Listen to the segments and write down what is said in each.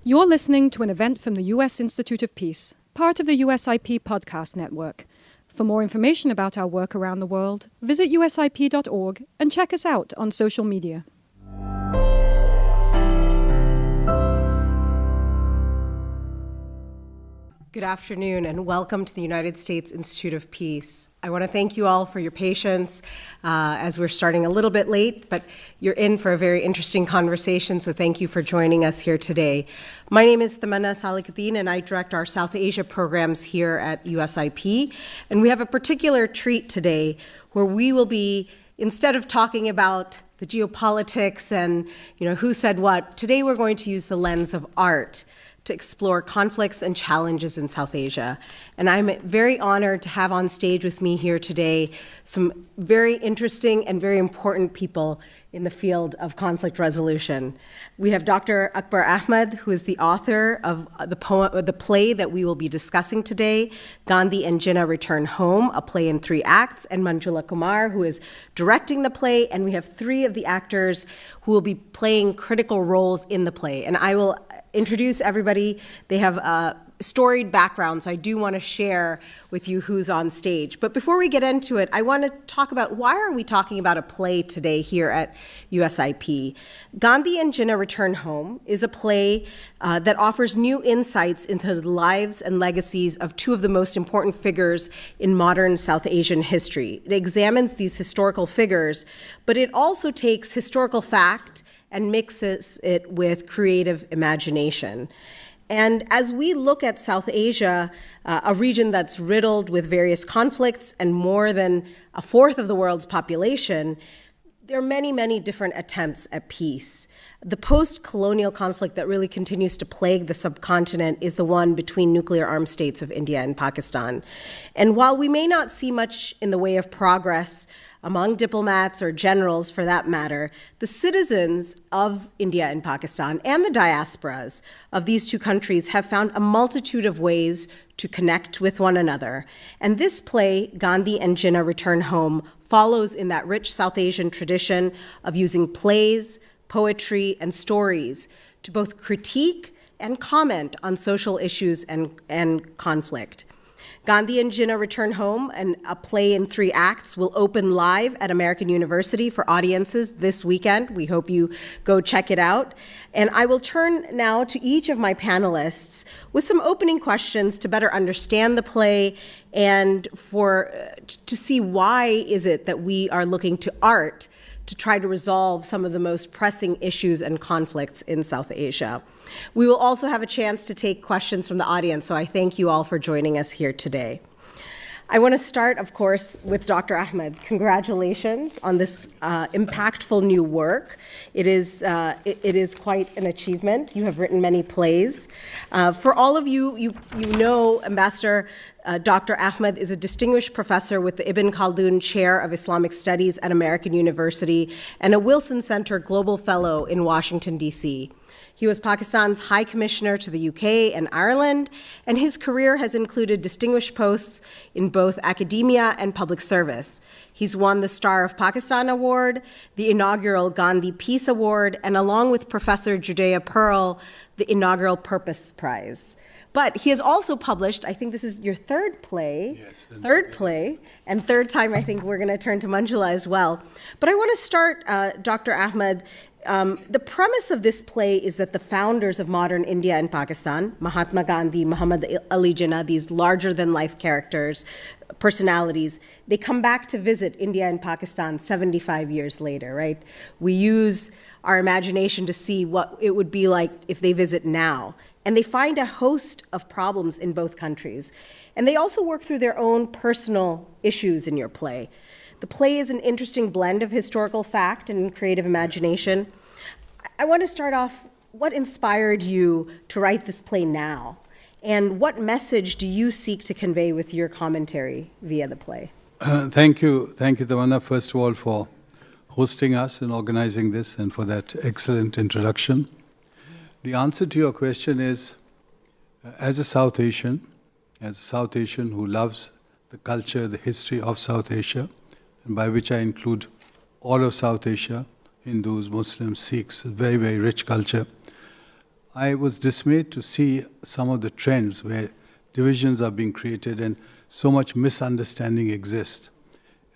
You're listening to an event from the U.S. Institute of Peace, part of the USIP podcast network. For more information about our work around the world, visit usip.org and check us out on social media. Good afternoon and welcome to the United States Institute of Peace. I want to thank you all for your patience as we're starting a little bit late, but you're in for a very interesting conversation, so thank you for joining us here today. My name is Tamanna Salikuddin and I direct our South Asia programs here at USIP, and we have a particular treat today where we will be, instead of talking about the geopolitics and who said what, today we're going to use the lens of art to explore conflicts and challenges in South Asia. And I'm very honored to have on stage with me here today some very interesting and very important people in the field of conflict resolution. We have Dr. Akbar Ahmed, who is the author of the play that we will be discussing today, Gandhi and Jinnah Return Home, a play in 3 acts, and Manjula Kumar, who is directing the play, and we have 3 of the actors who will be playing critical roles in the play. And I will introduce everybody. They have storied backgrounds. I do want to share with you who's on stage. But before we get into it, I want to talk about why are we talking about a play today here at USIP. Gandhi and Jinnah Return Home is a play that offers new insights into the lives and legacies of 2 of the most important figures in modern South Asian history. It examines these historical figures, but it also takes historical fact and mixes it with creative imagination. And as we look at South Asia, a region that's riddled with various conflicts and more than a fourth of the world's population, there are many, many different attempts at peace. The post-colonial conflict that really continues to plague the subcontinent is the one between nuclear armed states of India and Pakistan. And while we may not see much in the way of progress among diplomats or generals for that matter, the citizens of India and Pakistan and the diasporas of these 2 countries have found a multitude of ways to connect with one another. And this play, Gandhi and Jinnah Return Home, follows in that rich South Asian tradition of using plays, poetry, and stories to both critique and comment on social issues and conflict. Gandhi and Jinnah Return Home, and a play in 3 acts, will open live at American University for audiences this weekend. We hope you go check it out. And I will turn now to each of my panelists with some opening questions to better understand the play and to see why is it that we are looking to art to try to resolve some of the most pressing issues and conflicts in South Asia. We will also have a chance to take questions from the audience, so I thank you all for joining us here today. I want to start, of course, with Dr. Ahmed. Congratulations on this impactful new work. It is quite an achievement. You have written many plays. For all of you, you know Ambassador Dr. Ahmed is a distinguished professor with the Ibn Khaldun Chair of Islamic Studies at American University and a Wilson Center Global Fellow in Washington, D.C. He was Pakistan's High Commissioner to the UK and Ireland, and his career has included distinguished posts in both academia and public service. He's won the Star of Pakistan Award, the inaugural Gandhi Peace Award, and along with Professor Judea Pearl, the inaugural Purpose Prize. But he has also published, I think this is your 3rd play. Yes. Third play, and 3rd time I think we're going to turn to Manjula as well. But I want to start, Dr. Ahmed. The premise of this play is that the founders of modern India and Pakistan, Mahatma Gandhi, Muhammad Ali Jinnah, these larger-than-life characters, personalities, they come back to visit India and Pakistan 75 years later, right? We use our imagination to see what it would be like if they visit now. And they find a host of problems in both countries. And they also work through their own personal issues in your play. The play is an interesting blend of historical fact and creative imagination. I want to start off, what inspired you to write this play now? And what message do you seek to convey with your commentary via the play? Thank you, Tamanna, first of all, for hosting us and organizing this and for that excellent introduction. The answer to your question is, as a South Asian who loves the culture, the history of South Asia, and by which I include all of South Asia, Hindus, Muslims, Sikhs, a very, very rich culture, I was dismayed to see some of the trends where divisions are being created and so much misunderstanding exists.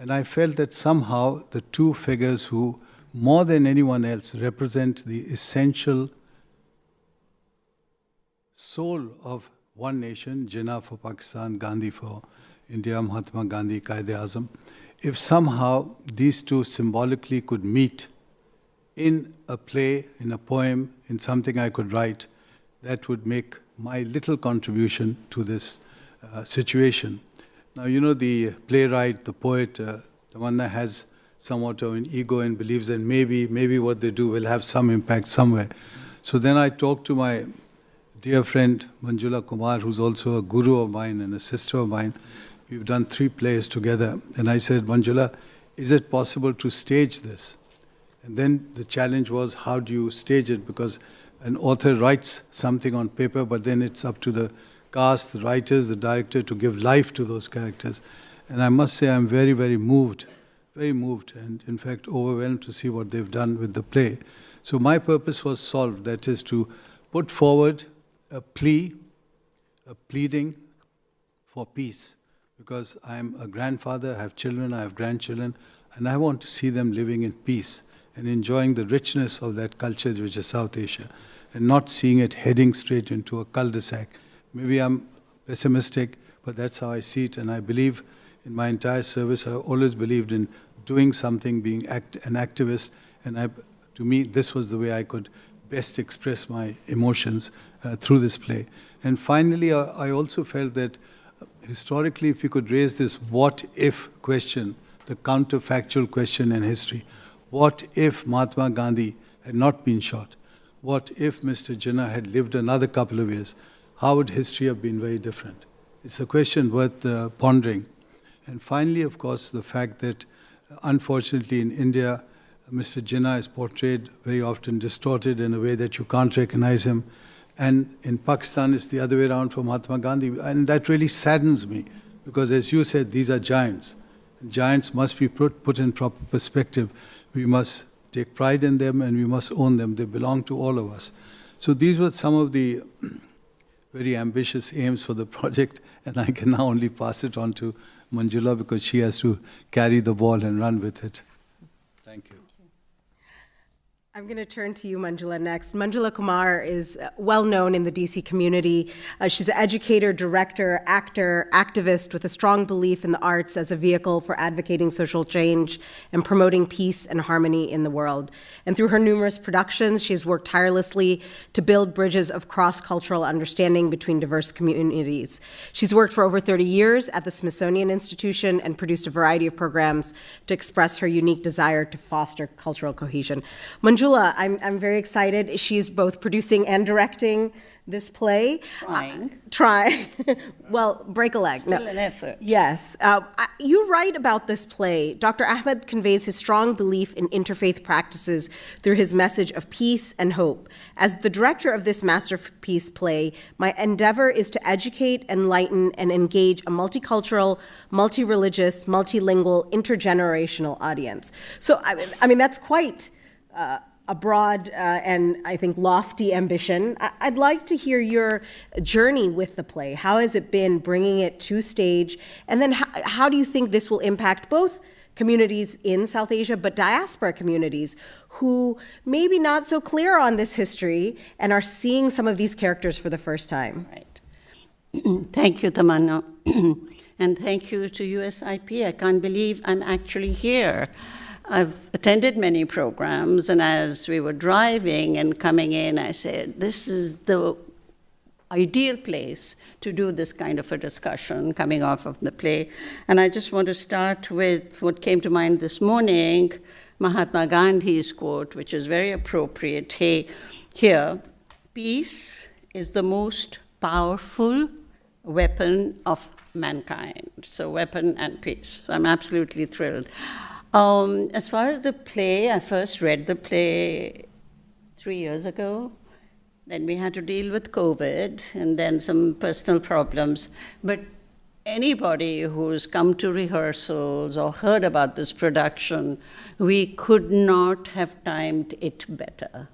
And I felt that somehow the two figures who, more than anyone else, represent the essential soul of one nation, Jinnah for Pakistan, Gandhi for India, Mahatma Gandhi, Qaid-e-Azam, if somehow these two symbolically could meet in a play, in a poem, in something I could write, that would make my little contribution to this situation. Now, you know, the playwright, the poet, Tamanna has somewhat of an ego and believes that maybe what they do will have some impact somewhere. So then I talked to my dear friend Manjula Kumar, who's also a guru of mine and a sister of mine. We've done 3 plays together. And I said, Manjula, is it possible to stage this? And then the challenge was, how do you stage it? Because an author writes something on paper, but then it's up to the cast, the writers, the director to give life to those characters. And I must say I'm very, very moved, and in fact overwhelmed to see what they've done with the play. So my purpose was solved, that is to put forward a plea, a pleading for peace. Because I'm a grandfather, I have children, I have grandchildren, and I want to see them living in peace and enjoying the richness of that culture which is South Asia, and not seeing it heading straight into a cul-de-sac. Maybe I'm pessimistic, but that's how I see it, and I believe in my entire service, I've always believed in doing something, being an activist, and to me, this was the way I could best express my emotions through this play. And finally, I also felt that historically, if you could raise this what-if question, the counterfactual question in history, what if Mahatma Gandhi had not been shot? What if Mr. Jinnah had lived another couple of years? How would history have been very different? It's a question worth pondering. And finally, of course, the fact that, unfortunately, in India, Mr. Jinnah is portrayed very often distorted in a way that you can't recognize him. And in Pakistan, it's the other way around for Mahatma Gandhi. And that really saddens me, because as you said, these are giants. Giants must be put in proper perspective. We must take pride in them and we must own them. They belong to all of us. So these were some of the very ambitious aims for the project, and I can now only pass it on to Manjula because she has to carry the ball and run with it. Thank you. I'm going to turn to you, Manjula, next. Manjula Kumar is well known in the DC community. She's an educator, director, actor, activist with a strong belief in the arts as a vehicle for advocating social change and promoting peace and harmony in the world. And through her numerous productions, she has worked tirelessly to build bridges of cross-cultural understanding between diverse communities. She's worked for over 30 years at the Smithsonian Institution and produced a variety of programs to express her unique desire to foster cultural cohesion. Manjula, I'm very excited. She's both producing and directing this play. Trying. Well, break a leg. Still an effort. Yes. You write about this play. Dr. Ahmed conveys his strong belief in interfaith practices through his message of peace and hope. As the director of this masterpiece play, my endeavor is to educate, enlighten, and engage a multicultural, multi-religious, multilingual, intergenerational audience. So, I mean that's quite a broad and I think lofty ambition. I'd like to hear your journey with the play. How has it been bringing it to stage? And then how do you think this will impact both communities in South Asia, but diaspora communities who may be not so clear on this history and are seeing some of these characters for the first time? Right. Thank you, Tamanna. And thank you to USIP. I can't believe I'm actually here. I've attended many programs, and as we were driving and coming in, I said, this is the ideal place to do this kind of a discussion coming off of the play. And I just want to start with what came to mind this morning, Mahatma Gandhi's quote, which is very appropriate. Here, peace is the most powerful weapon of mankind. So weapon and peace. So I'm absolutely thrilled. As far as the play, I first read the play 3 years ago. Then we had to deal with COVID and then some personal problems. But anybody who's come to rehearsals or heard about this production, we could not have timed it better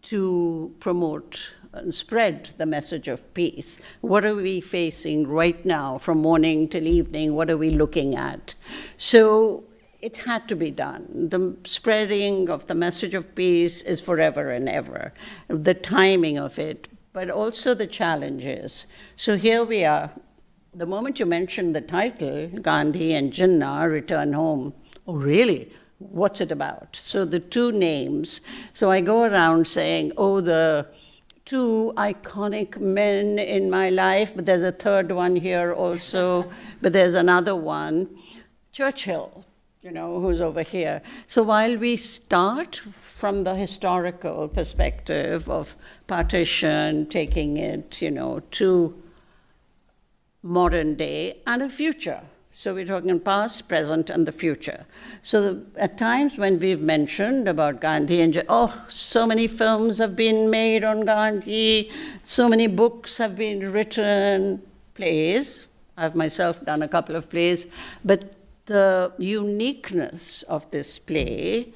to promote and spread the message of peace. What are we facing right now from morning till evening? What are we looking at? So it had to be done. The spreading of the message of peace is forever and ever. The timing of it, but also the challenges. So here we are. The moment you mentioned the title, Gandhi and Jinnah, Return Home, oh really? What's it about? So the two names. So I go around saying, oh, the two iconic men in my life, but there's a third one here also, but there's another one, Churchill, who's over here. So while we start from the historical perspective of partition, taking it, to modern day and a future. So we're talking past, present, and the future. So at times when we've mentioned about Gandhi, and so many films have been made on Gandhi, so many books have been written, plays. I've myself done a couple of plays, but the uniqueness of this play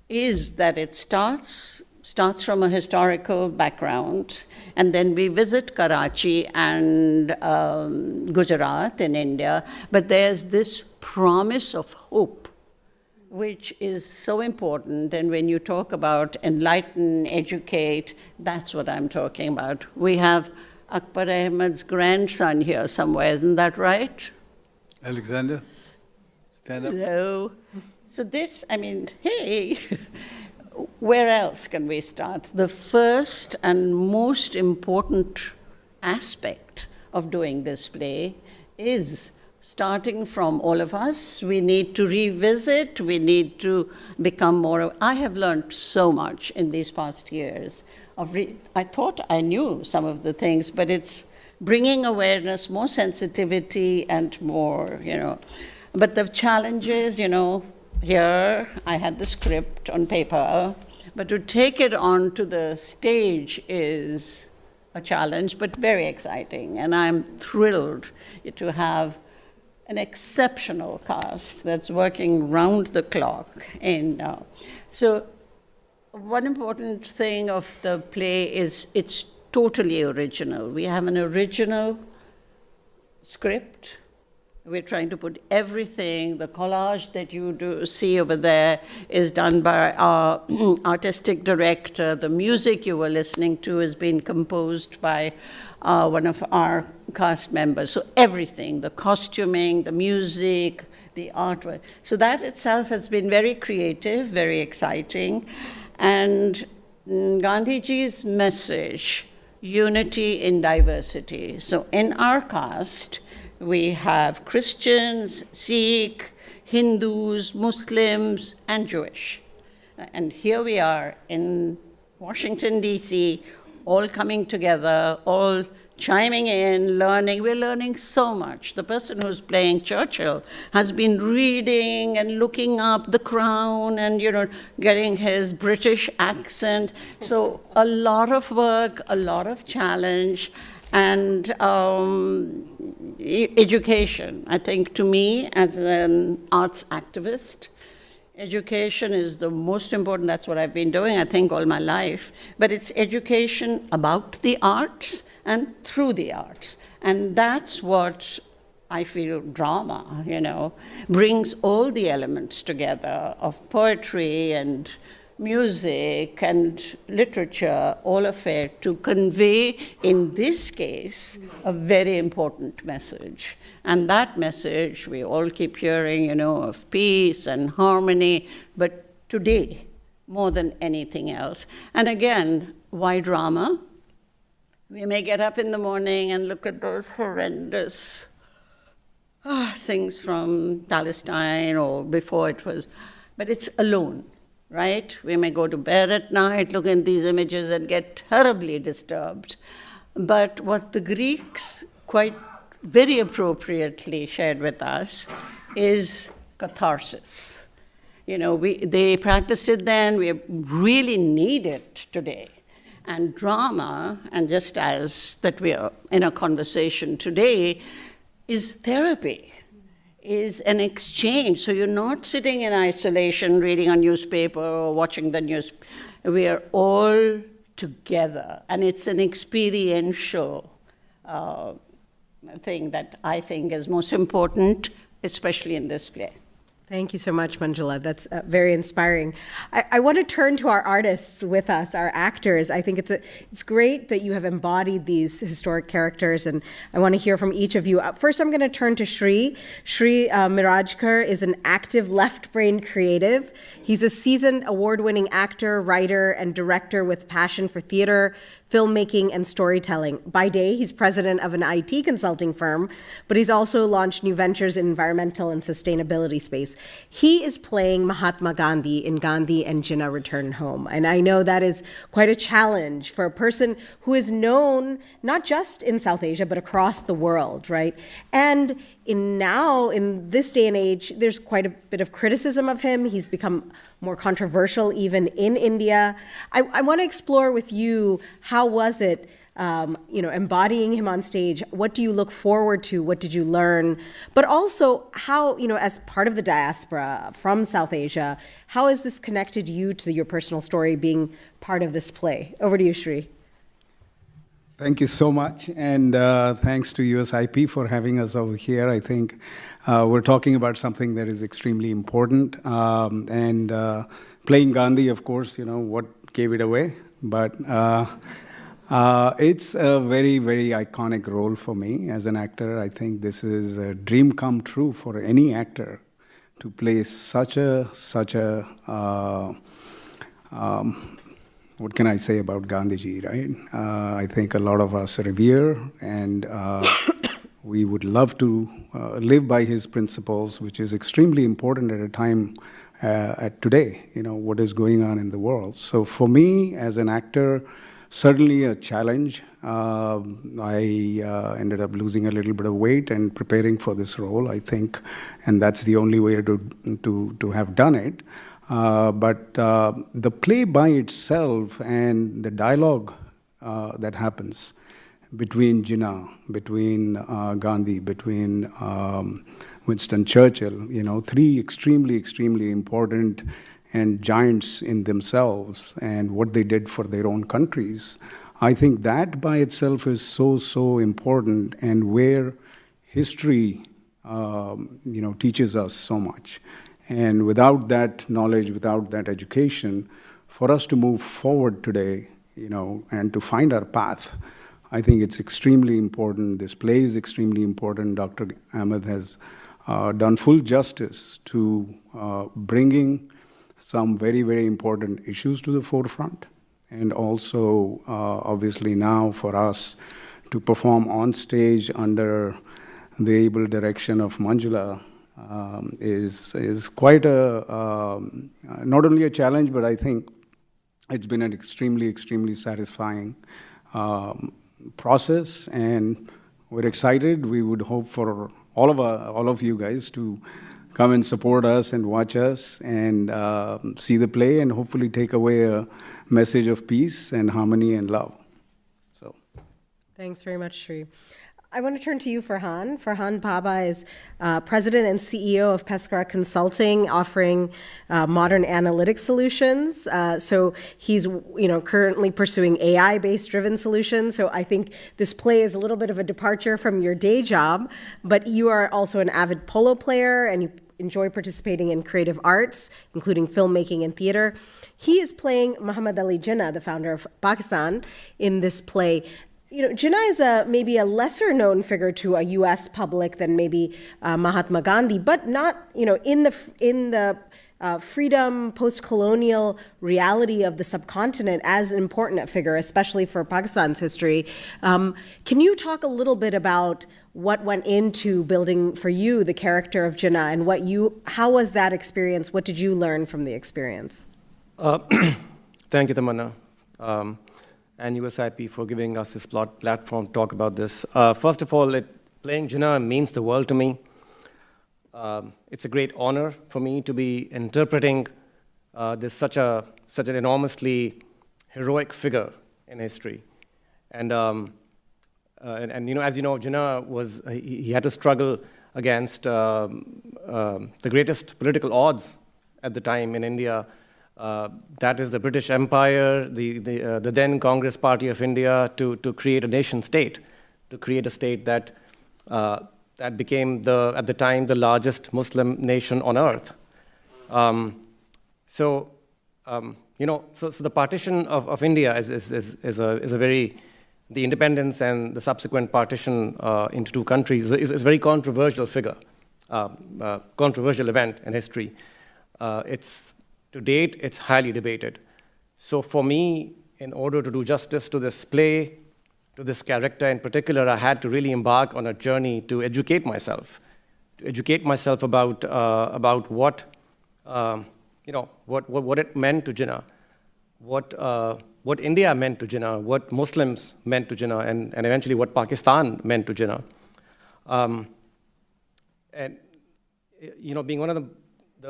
is that it starts from a historical background, and then we visit Karachi and Gujarat in India, but there's this promise of hope, which is so important. And when you talk about enlighten, educate, that's what I'm talking about. We have Akbar Ahmed's grandson here somewhere, isn't that right? Alexander, stand up. Hello. So hey, where else can we start? The first and most important aspect of doing this play is starting from all of us. We need to revisit, we need to become more. I have learned so much in these past years. I thought I knew some of the things, but it's bringing awareness, more sensitivity, and more, But the challenges, here I had the script on paper, but to take it onto the stage is a challenge, but very exciting. And I'm thrilled to have an exceptional cast that's working round the clock. So one important thing of the play is it's totally original. We have an original script. We're trying to put everything, the collage that you see over there is done by our artistic director. The music you were listening to has been composed by one of our cast members. So everything, the costuming, the music, the artwork. So that itself has been very creative, very exciting. And Gandhiji's message, unity in diversity. So in our cast, we have Christians, Sikh, Hindus, Muslims, and Jewish. And here we are in Washington, D.C., all coming together, all chiming in, learning. We're learning so much. The person who's playing Churchill has been reading and looking up The Crown and, getting his British accent. So a lot of work, a lot of challenge. And education, I think to me, as an arts activist, education is the most important. That's what I've been doing, I think, all my life. But it's education about the arts and through the arts. And that's what I feel drama, brings all the elements together of poetry and music and literature, all of it, to convey, in this case, a very important message. And that message we all keep hearing, of peace and harmony, but today, more than anything else. And again, why drama? We may get up in the morning and look at those horrendous things from Palestine or before it was, but it's alone. Right? We may go to bed at night, look at these images and get terribly disturbed. But what the Greeks quite very appropriately shared with us is catharsis. They practiced it then, we really need it today. And drama, and just as that we are in a conversation today, is therapy. Is an exchange. So you're not sitting in isolation reading a newspaper or watching the news. We are all together. And it's an experiential thing that I think is most important, especially in this play. Thank you so much, Manjula. That's very inspiring. I want to turn to our artists with us, our actors. I think it's great that you have embodied these historic characters, and I want to hear from each of you. First, I'm going to turn to Shri. Shri Mirajkar is an active left-brained creative. He's a seasoned award-winning actor, writer, and director with passion for theater, filmmaking, and storytelling. By day, he's president of an IT consulting firm, but he's also launched new ventures in environmental and sustainability space. He is playing Mahatma Gandhi in Gandhi and Jinnah Return Home. And I know that is quite a challenge for a person who is known not just in South Asia, but across the world, right? And in this day and age, there's quite a bit of criticism of him. He's become more controversial even in India. I want to explore with you, how was it, embodying him on stage? What do you look forward to? What did you learn? But also how, as part of the diaspora from South Asia, how has this connected you to your personal story being part of this play? Over to you, Shri. Thank you so much, and thanks to USIP for having us over here. I think we're talking about something that is extremely important, and playing Gandhi, of course, what gave it away, but it's a very, very iconic role for me as an actor. I think this is a dream come true for any actor to play such a what can I say about Gandhiji, right? I think a lot of us revere, and we would love to live by his principles, which is extremely important at a time at today, what is going on in the world. So for me, as an actor, certainly a challenge. I ended up losing a little bit of weight and preparing for this role, I think, and that's the only way to have done it. But the play by itself and the dialogue that happens between Jinnah, between Gandhi, between Winston Churchill, three extremely important and giants in themselves, and what they did for their own countries. I think that by itself is so important, and where history teaches us so much. And without that knowledge, without that education, for us to move forward today, and to find our path, I think it's extremely important. This play is extremely important. Dr. Ahmed has done full justice to bringing some very, very important issues to the forefront. And also, obviously now for us to perform on stage under the able direction of Manjula is quite not only a challenge, but I think it's been an extremely satisfying process, and we're excited. We would hope for all of you guys to come and support us and watch us and see the play, and hopefully take away a message of peace and harmony and love. So, thanks very much, Shri. I want to turn to you, Farhan. Farhan Bhaba is president and CEO of Pescara Consulting, offering modern analytic solutions. So he's, currently pursuing AI-based driven solutions. So I think this play is a little bit of a departure from your day job, but you are also an avid polo player, and you enjoy participating in creative arts, including filmmaking and theater. He is playing Muhammad Ali Jinnah, the founder of Pakistan, in this play. Jinnah is maybe a lesser known figure to a U.S. public than maybe Mahatma Gandhi, but not, in the freedom, post-colonial reality of the subcontinent, as an important figure, especially for Pakistan's history. Can you talk a little bit about what went into building for you the character of Jinnah, and how was that experience? What did you learn from the experience? Thank you, Tamanna. And USIP for giving us this platform to talk about this. First of all, playing Jinnah means the world to me. It's a great honor for me to be interpreting such an enormously heroic figure in history. And as you know, Jinnah he had to struggle against the greatest political odds at the time in India, that is the British Empire, the then Congress Party of India, to create a nation state, to create a state that that became at the time the largest Muslim nation on earth. So the partition of India is a very, the independence and the subsequent partition into two countries is a very controversial controversial event in history. To date, it's highly debated. So for me, in order to do justice to this play, to this character in particular, I had to really embark on a journey to educate myself about what it meant to Jinnah, what India meant to Jinnah, what Muslims meant to Jinnah, and eventually what Pakistan meant to Jinnah. And being one of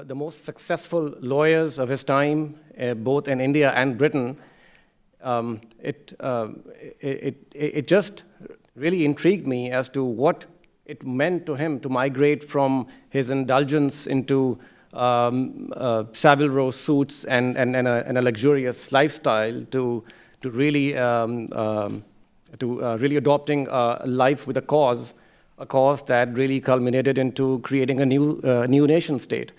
the most successful lawyers of his time, both in India and Britain, it just really intrigued me as to what it meant to him to migrate from his indulgence into Savile Row suits and a luxurious lifestyle to really adopting a life with a cause that really culminated into creating a new nation state.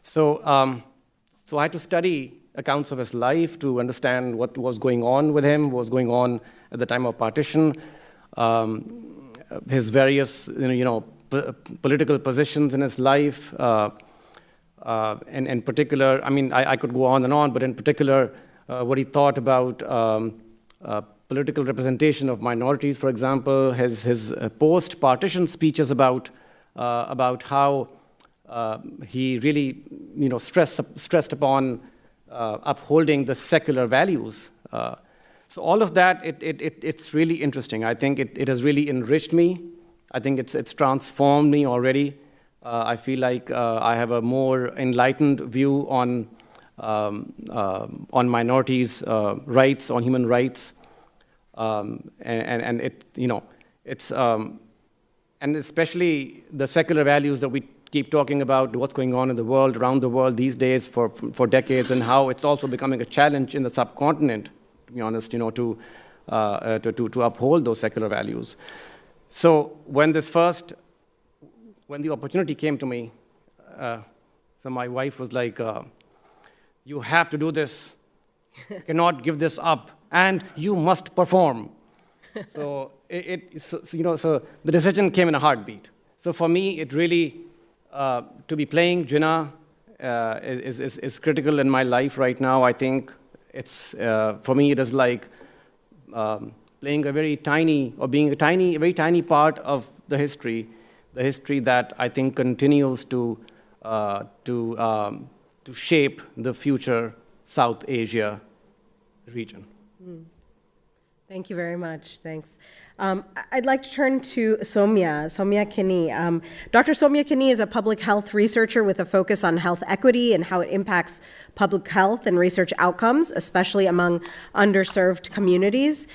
So I had to study accounts of his life to understand what was going on with him, what was going on at the time of partition, his various political positions in his life, and in particular, I could go on and on, but in particular, what he thought about political representation of minorities, for example, his post-partition speeches about how he really, stressed upon upholding the secular values. So all of that, it's really interesting. I think it has really enriched me. I think it's transformed me already. I feel like I have a more enlightened view on minorities' rights, on human rights, and especially the secular values that we keep talking about, what's going on in the world, around the world these days for decades, and how it's also becoming a challenge in the subcontinent, to be honest, to uphold those secular values. So when the opportunity came to me, so my wife was like, you have to do this, you cannot give this up, and you must perform. So so the decision came in a heartbeat. So for me, it really, to be playing Jinnah is critical in my life right now. I think it's, for me, it is like playing a very tiny, or being a very tiny part of the history that I think continues to shape the future South Asia region. Thank you very much. Thanks. I'd like to turn to Soumya Kini. Dr. Soumya Kini is a public health researcher with a focus on health equity and how it impacts public health and research outcomes, especially among underserved communities.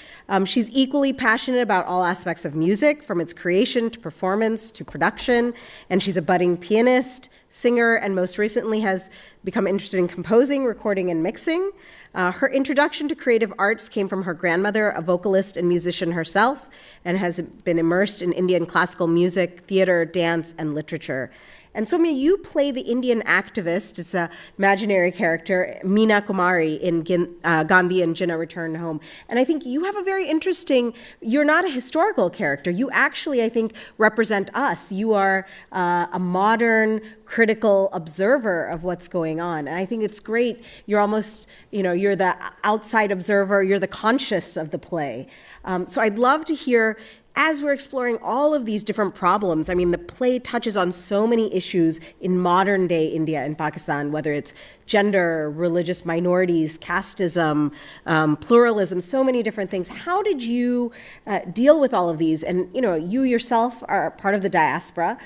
She's equally passionate about all aspects of music, from its creation to performance to production, and she's a budding pianist, singer, and most recently has become interested in composing, recording, and mixing. Her introduction to creative arts came from her grandmother, a vocalist and musician herself, and has been immersed in Indian classical music, theater, dance, and literature. And Soumya, you play the Indian activist, it's an imaginary character, Meena Kumari in Gandhi and Jinnah Return Home. And I think you have a very interesting, you're not a historical character. You actually, I think, represent us. You are a modern, critical observer of what's going on. And I think it's great. You're almost, you're the outside observer, you're the conscious of the play. So I'd love to hear, as we're exploring all of these different problems, the play touches on so many issues in modern day India and Pakistan, whether it's gender, religious minorities, casteism, pluralism, so many different things. How did you deal with all of these? And you yourself are part of the diaspora,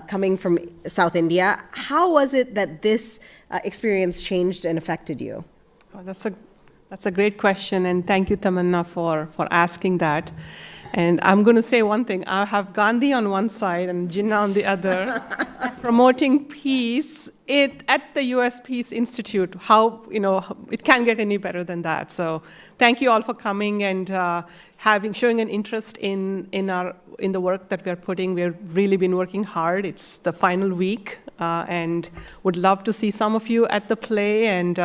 coming from South India. How was it that this experience changed and affected you? Oh, that's a great question, and thank you, Tamanna, for asking that. And I'm going to say one thing. I have Gandhi on one side and Jinnah on the other, promoting peace at the U.S. Peace Institute. How, it can't get any better than that. So thank you all for coming and showing an interest in the work that we are putting. We've really been working hard. It's the final week, and would love to see some of you at the play, and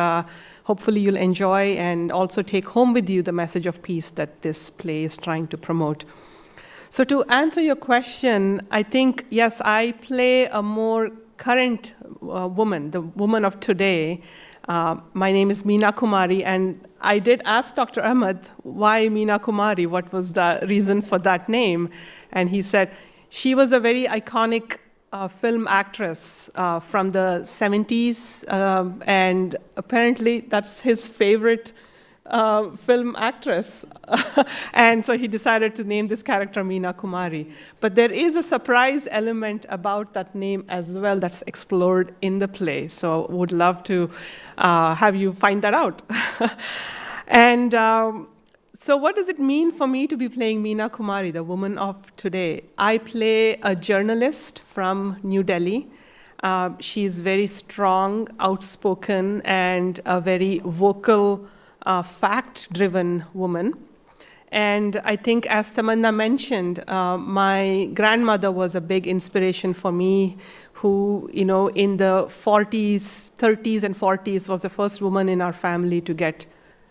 hopefully you'll enjoy and also take home with you the message of peace that this play is trying to promote. So to answer your question, I think, yes, I play a more current woman, the woman of today. My name is Meena Kumari, and I did ask Dr. Ahmed, why Meena Kumari? What was the reason for that name? And he said, she was a very iconic film actress from the 70s, and apparently that's his favorite film actress. And so he decided to name this character Meena Kumari. But there is a surprise element about that name as well that's explored in the play. So would love to have you find that out. And so what does it mean for me to be playing Meena Kumari, the woman of today? I play a journalist from New Delhi. She's very strong, outspoken, and a very vocal, fact-driven woman. And I think, as Tamanna mentioned, my grandmother was a big inspiration for me, who, in the 30s and 40s, was the first woman in our family to get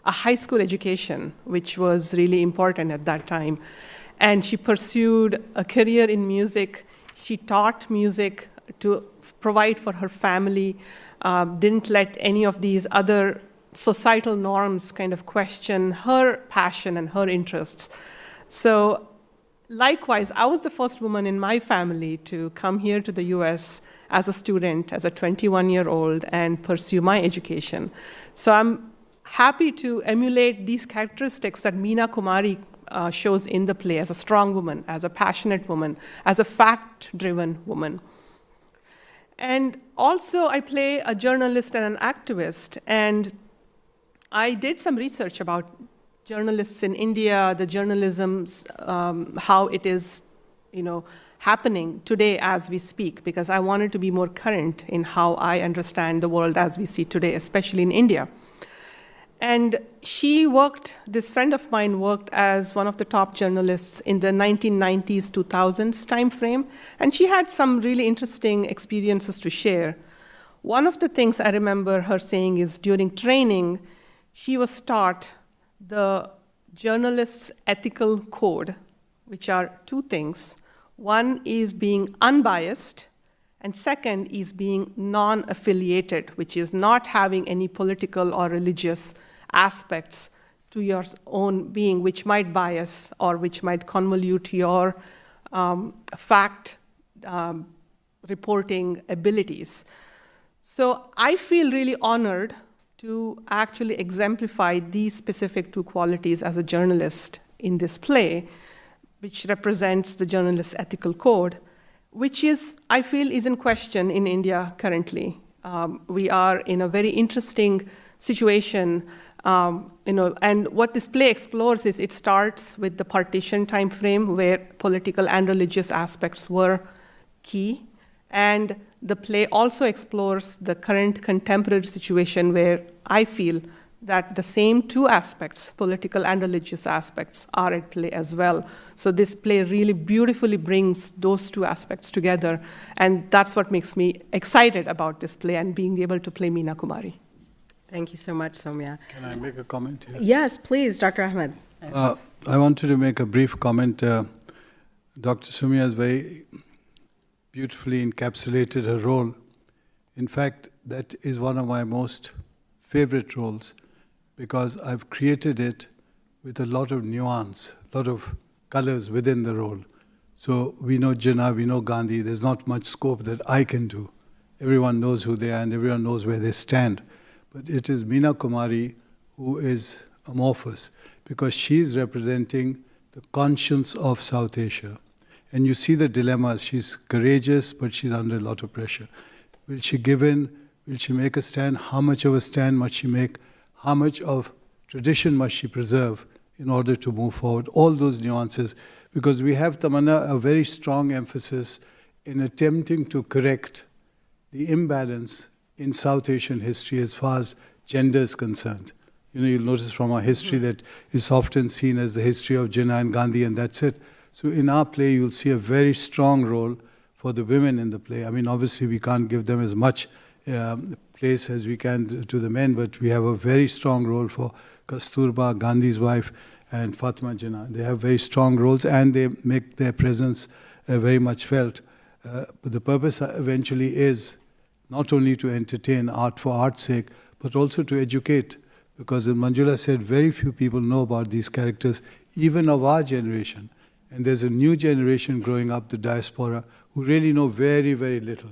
a high school education, which was really important at that time. And she pursued a career in music. She taught music to provide for her family, didn't let any of these other societal norms kind of question her passion and her interests. So likewise, I was the first woman in my family to come here to the US as a student, as a 21-year-old, and pursue my education. So I'm happy to emulate these characteristics that Meena Kumari shows in the play, as a strong woman, as a passionate woman, as a fact-driven woman. And also, I play a journalist and an activist, and I did some research about journalists in India, the journalism's, how it is, happening today as we speak, because I wanted to be more current in how I understand the world as we see today, especially in India. And this friend of mine worked as one of the top journalists in the 1990s, 2000s timeframe, and she had some really interesting experiences to share. One of the things I remember her saying is during training, she was taught the journalist's ethical code, which are two things. One is being unbiased, and second is being non-affiliated, which is not having any political or religious aspects to your own being, which might bias or which might convolute your fact reporting abilities. So I feel really honored to actually exemplify these specific two qualities as a journalist in this play, which represents the journalist's ethical code, which I feel is in question in India currently. We are in a very interesting situation, and what this play explores is it starts with the partition time frame where political and religious aspects were key, and the play also explores the current contemporary situation where I feel that the same two aspects, political and religious aspects, are at play as well. So this play really beautifully brings those two aspects together, and that's what makes me excited about this play and being able to play Meena Kumari. Thank you so much, Soumya. Can I make a comment here? Yes, please, Dr. Ahmed. I wanted to make a brief comment. Dr. Soumya has very beautifully encapsulated her role. In fact, that is one of my most favorite roles, because I've created it with a lot of nuance, a lot of colors within the role. So we know Jinnah, we know Gandhi, there's not much scope that I can do. Everyone knows who they are and everyone knows where they stand. But it is Meena Kumari who is amorphous, because she's representing the conscience of South Asia. And you see the dilemmas. She's courageous, but she's under a lot of pressure. Will she give in? Will she make a stand? How much of a stand must she make? How much of tradition must she preserve in order to move forward? All those nuances. because we have, Tamanna, a very strong emphasis in attempting to correct the imbalance in South Asian history as far as gender is concerned. You'll notice from our history that it's often seen as the history of Jinnah and Gandhi, and that's it. So in our play, you'll see a very strong role for the women in the play. I mean, obviously, we can't give them as much place as we can to the men, but we have a very strong role for Kasturba, Gandhi's wife, and Fatima Jinnah. They have very strong roles, and they make their presence very much felt. But the purpose eventually is not only to entertain art for art's sake, but also to educate. Because as Manjula said, very few people know about these characters, even of our generation. And there's a new generation growing up, the diaspora, who really know very, very little.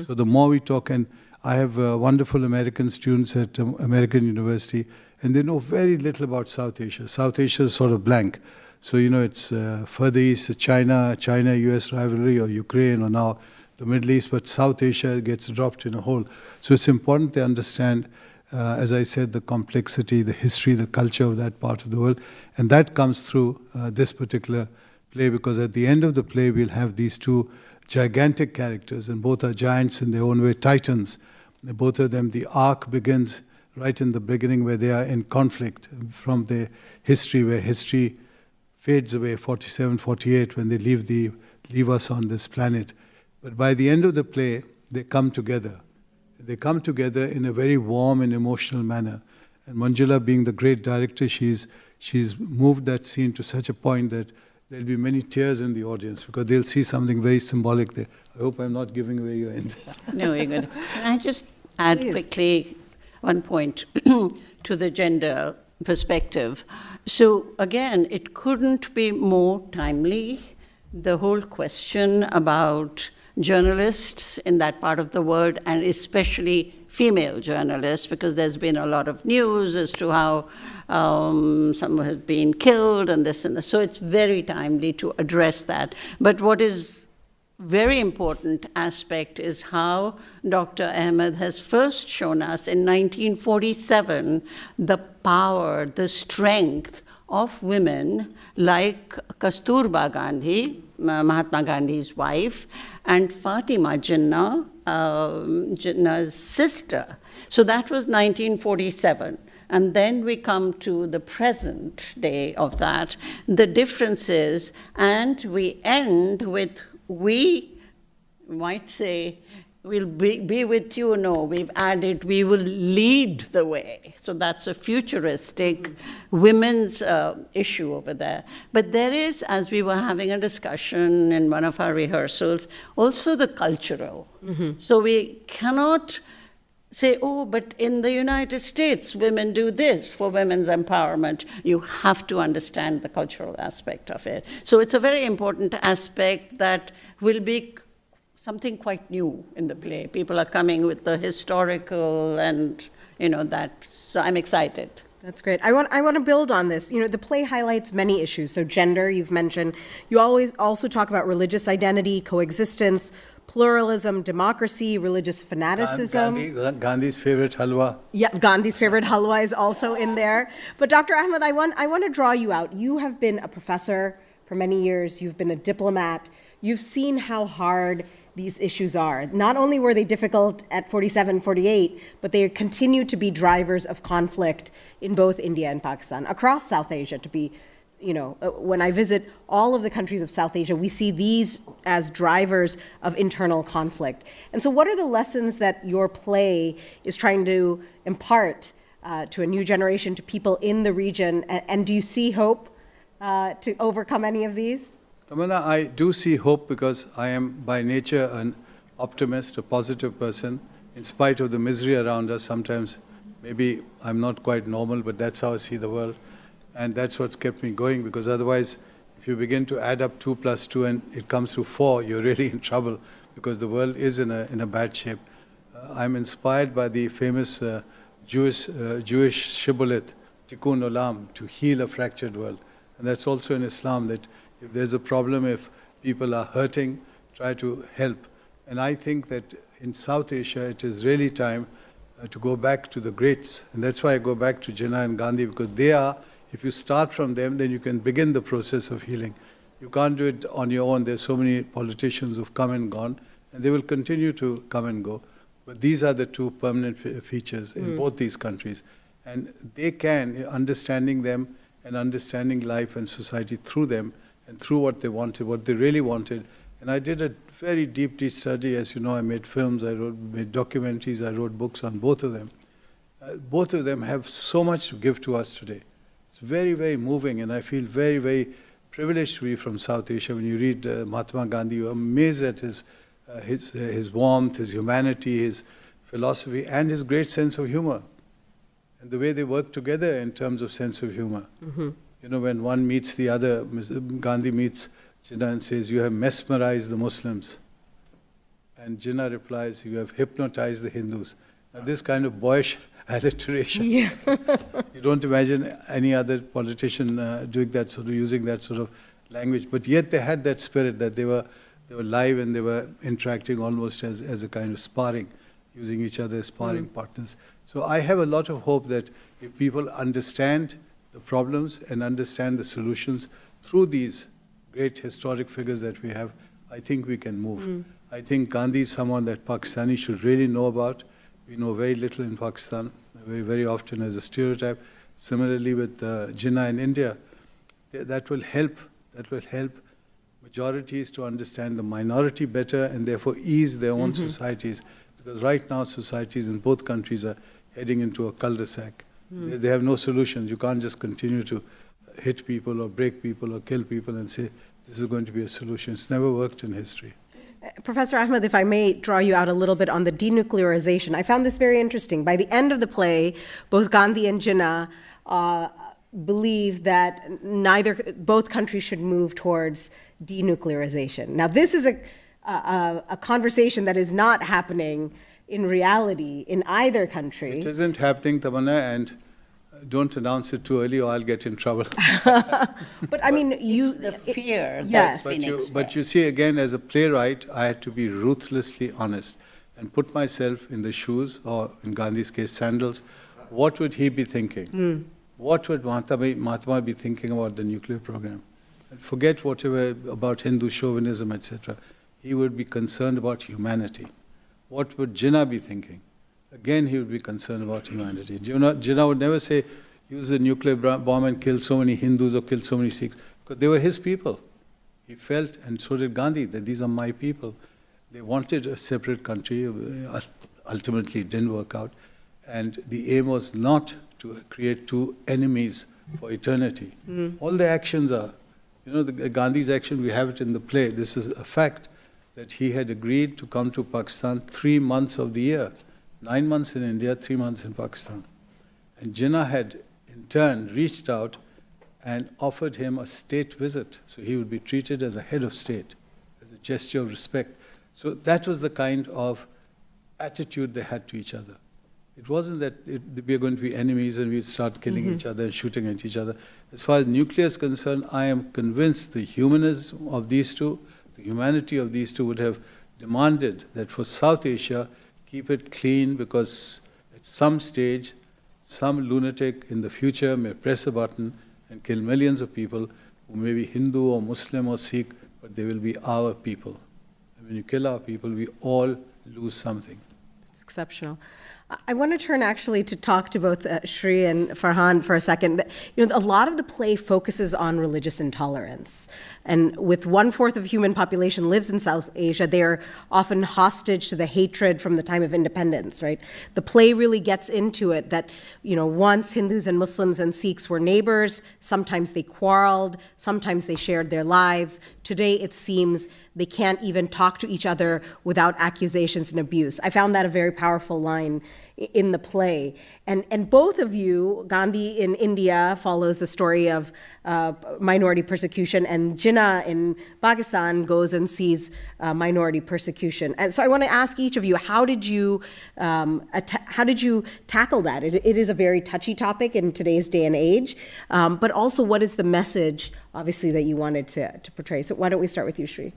So the more we talk, and I have wonderful American students at American University, and they know very little about South Asia. South Asia is sort of blank. So, it's further east, China-US rivalry, or Ukraine, or now the Middle East, but South Asia gets dropped in a hole. So it's important to understand, as I said, the complexity, the history, the culture of that part of the world. And that comes through this particular play, because at the end of the play, we'll have these two gigantic characters, and both are giants in their own way, titans. Both of them, the arc begins right in the beginning where they are in conflict from their history, where history fades away, 47, 48, when they leave us on this planet. But by the end of the play, they come together. They come together in a very warm and emotional manner. And Manjula, being the great director, she's moved that scene to such a point that there'll be many tears in the audience, because they'll see something very symbolic there. I hope I'm not giving away your end. No, you're good. Can I just add quickly one point to the gender perspective? So again, it couldn't be more timely, the whole question about journalists in that part of the world, and especially female journalists, because there's been a lot of news as to how some have been killed and this and that. So it's very timely to address that. But what is very important aspect is how Dr. Ahmed has first shown us in 1947 the power, the strength of women like Kasturba Gandhi, Mahatma Gandhi's wife, and Fatima Jinnah, Jinnah's sister. So that was 1947. And then we come to the present day of that, the differences, and we end with, we might say, we'll be with you. No, we've added, we will lead the way. So that's a futuristic women's issue over there. But there is, as we were having a discussion in one of our rehearsals, also the cultural. So we cannot say, oh, but in the United States, women do this for women's empowerment. You have to understand the cultural aspect of it. So it's a very important aspect that will be something quite new in the play. People are coming with the historical and, that. So I'm excited. That's great. I want to build on this. The play highlights many issues. So gender, you've mentioned. You always also talk about religious identity, coexistence, pluralism, democracy, religious fanaticism. Gandhi's favorite halwa. Yeah, Gandhi's favorite halwa is also in there. But Dr. Ahmed, I want to draw you out. You have been a professor for many years. You've been a diplomat. You've seen how hard these issues are. Not only were they difficult at 47, 48, but they continue to be drivers of conflict in both India and Pakistan, across South Asia to be, when I visit all of the countries of South Asia, we see these as drivers of internal conflict. And so what are the lessons that your play is trying to impart to a new generation, to people in the region? And do you see hope to overcome any of these? Tamanna, I do see hope, because I am by nature an optimist, a positive person. In spite of the misery around us, sometimes maybe I'm not quite normal, but that's how I see the world. And that's what's kept me going, because otherwise, if you begin to add up 2 + 2 and it comes to 4, you're really in trouble, because the world is in a bad shape. I'm inspired by the famous Jewish shibboleth, Tikkun Olam, to heal a fractured world. And that's also in Islam, that if there's a problem, if people are hurting, try to help. And I think that in South Asia, it is really time to go back to the greats. And that's why I go back to Jinnah and Gandhi, because they are, if you start from them, then you can begin the process of healing. You can't do it on your own. There's so many politicians who've come and gone, and they will continue to come and go. But these are the two permanent features in both these countries. And they can, understanding them and understanding life and society through them and through what they wanted, what they really wanted. And I did a very deep study. As you know, I made films, made documentaries, I wrote books on both of them. Both of them have so much to give to us today. It's very, very moving, and I feel very, very privileged to be from South Asia. When you read Mahatma Gandhi, you're amazed at his warmth, his humanity, his philosophy, and his great sense of humor. And the way they work together in terms of sense of humor. You know, when one meets the other, Gandhi meets Jinnah and says, "You have mesmerized the Muslims." And Jinnah replies, "You have hypnotized the Hindus." Now, this kind of boyish alliteration. Yeah. You don't imagine any other politician doing that sort of, using that sort of language. But yet they had that spirit that they were live and they were interacting almost as a kind of sparring, using each other as sparring partners. So I have a lot of hope that if people understand the problems and understand the solutions through these great historic figures that we have, I think we can move. I think Gandhi is someone that Pakistanis should really know about. We know very little in Pakistan, very often as a stereotype. Similarly with Jinnah in India, that will help majorities to understand the minority better and therefore ease their own societies. Because right now societies in both countries are heading into a cul-de-sac. They have no solutions. You can't just continue to hit people or break people or kill people and say this is going to be a solution. It's never worked in history. Professor Ahmed, if I may draw you out a little bit on the denuclearization, I found this very interesting. By the end of the play, both Gandhi and Jinnah believe that both countries should move towards denuclearization. Now, this is a conversation that is not happening in reality in either country. It isn't happening, Tamanna, and don't announce it too early or I'll get in trouble. But I mean, The fear Yes. that's been expressed. But you see, again, as a playwright, I had to be ruthlessly honest and put myself in the shoes, or in Gandhi's case, sandals. What would he be thinking? What would Mahatma be thinking about the nuclear program? And forget whatever about Hindu chauvinism, etc. He would be concerned about humanity. What would Jinnah be thinking? Again, he would be concerned about humanity. Jinnah would never say, use a nuclear bomb and kill so many Hindus or kill so many Sikhs, because they were his people. He felt, and so did Gandhi, that these are my people. They wanted a separate country. Ultimately, it didn't work out. And the aim was not to create two enemies for eternity. All the actions are, Gandhi's action, we have it in the play. This is a fact that he had agreed to come to Pakistan 3 months of the year. 9 months in India, 3 months in Pakistan. And Jinnah had, in turn, reached out and offered him a state visit. So he would be treated as a head of state, as a gesture of respect. So that was the kind of attitude they had to each other. It wasn't that we are going to be enemies and we'd start killing each other and shooting at each other. As far as nuclear is concerned, I am convinced the humanism of these two, the humanity of these two would have demanded that for South Asia, keep it clean, because at some stage, some lunatic in the future may press a button and kill millions of people who may be Hindu or Muslim or Sikh, but they will be our people. And when you kill our people, we all lose something. It's exceptional. I want to turn actually to talk to both Shri and Farhan for a second. A lot of the play focuses on religious intolerance. And with 1/4 of human population lives in South Asia, they are often hostage to the hatred from the time of independence, right? The play really gets into it that, once Hindus and Muslims and Sikhs were neighbors, sometimes they quarreled, sometimes they shared their lives. Today, it seems they can't even talk to each other without accusations and abuse. I found that a very powerful line in the play. And both of you, Gandhi in India follows the story of minority persecution, and Jinnah in Pakistan goes and sees minority persecution. And so I want to ask each of you, how did you tackle that? It is a very touchy topic in today's day and age, but also what is the message, obviously, that you wanted to portray? So why don't we start with you, Shri?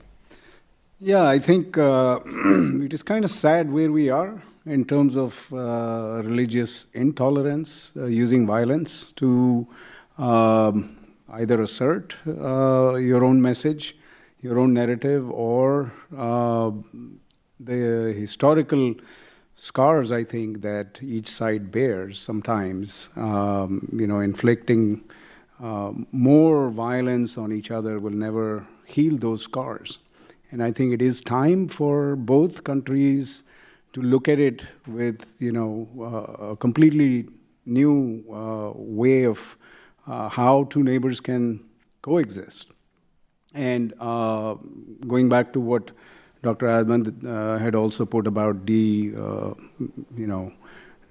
Yeah, I think it is kind of sad where we are in terms of religious intolerance, using violence to either assert your own message, your own narrative, or the historical scars, I think, that each side bears sometimes, inflicting more violence on each other will never heal those scars. And I think it is time for both countries to look at it with, a completely new way of how two neighbors can coexist. And going back to what Dr. Ahmed had also put about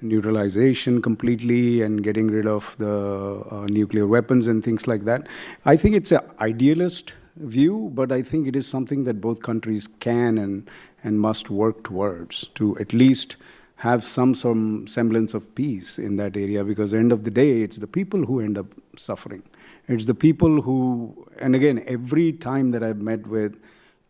neutralization completely and getting rid of the nuclear weapons and things like that. I think it's an idealist view, but I think it is something that both countries can and must work towards, to at least have some semblance of peace in that area, because at the end of the day, it's the people who end up suffering. It's the people who, and again, every time that I've met with